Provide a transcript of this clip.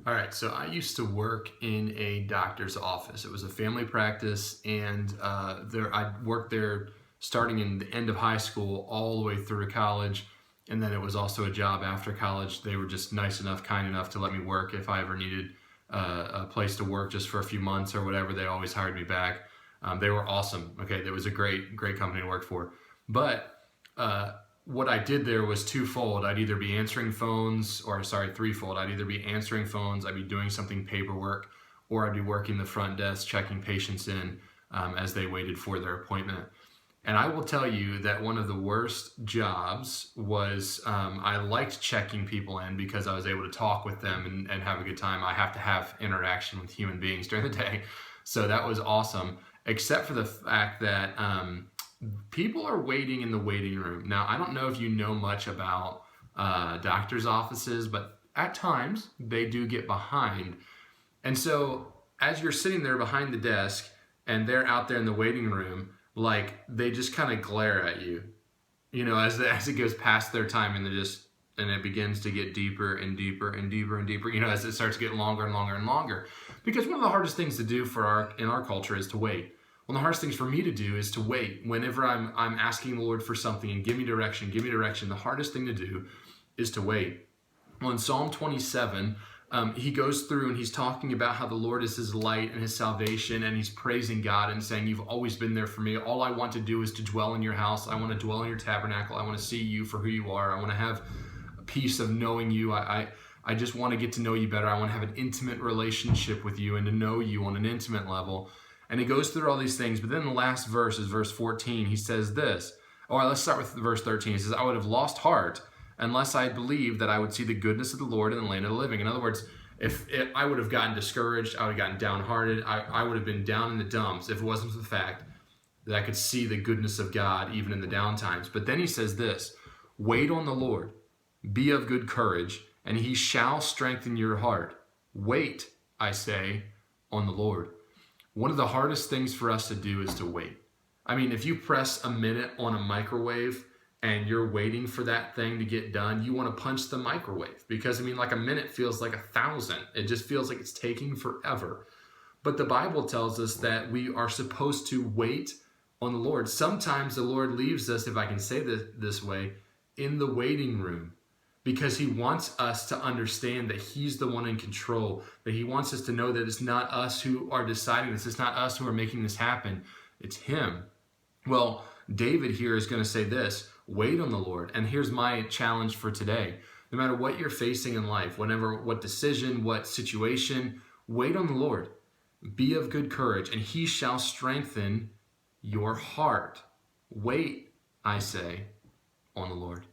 All right, so I used to work in a doctor's office. It was a family practice, and there I worked there starting in the end of high school all the way through college, and then it was also a job after college. They were just nice enough, kind enough to let me work if I ever needed a place to work just for a few months or whatever. They always hired me back. They were awesome. Okay, it was a great company to work for, but uh, what I did there was twofold. I'd either be answering phones, or sorry, threefold. I'd either be answering phones, I'd be doing something paperwork, or I'd be working the front desk, checking patients in as they waited for their appointment. And I will tell you that one of the worst jobs was I liked checking people in because I was able to talk with them and have a good time. I have to have interaction with human beings during the day. So that was awesome, except for the fact that people are waiting in the waiting room. Now, I don't know if you know much about doctors' offices, but at times they do get behind. And so, as you're sitting there behind the desk and they're out there in the waiting room, like they just kind of glare at you, as it goes past their time, and it begins to get deeper and deeper and deeper and deeper, as it starts to get longer and longer and longer. Because one of the hardest things to do in our culture is to wait. One of the hardest things for me to do is to wait. Whenever I'm asking the Lord for something and give me direction, give me direction, the hardest thing to do is to wait. Well, in Psalm 27, he goes through and he's talking about how the Lord is his light and his salvation, and he's praising God and saying, "You've always been there for me. All I want to do is to dwell in your house. I want to dwell in your tabernacle. I want to see you for who you are. I want to have a piece of knowing you. I just want to get to know you better. I want to have an intimate relationship with you and to know you on an intimate level." And he goes through all these things, but then the last verse is verse 14. He says this. All right, let's start with verse 13. He says, "I would have lost heart unless I had believed that I would see the goodness of the Lord in the land of the living." In other words, if I would have gotten discouraged, I would have gotten downhearted, I would have been down in the dumps if it wasn't for the fact that I could see the goodness of God even in the down times. But then he says this, "Wait on the Lord, be of good courage, and he shall strengthen your heart. Wait, I say, on the Lord." One of the hardest things for us to do is to wait. I mean, if you press a minute on a microwave and you're waiting for that thing to get done, you want to punch the microwave because, like a minute feels like 1,000. It just feels like it's taking forever. But the Bible tells us that we are supposed to wait on the Lord. Sometimes the Lord leaves us, if I can say this way, in the waiting room, because he wants us to understand that he's the one in control, that he wants us to know that it's not us who are deciding this, it's not us who are making this happen, it's him. Well, David here is going to say this, wait on the Lord. And here's my challenge for today. No matter what you're facing in life, what decision, what situation, wait on the Lord. Be of good courage, and he shall strengthen your heart. Wait, I say, on the Lord.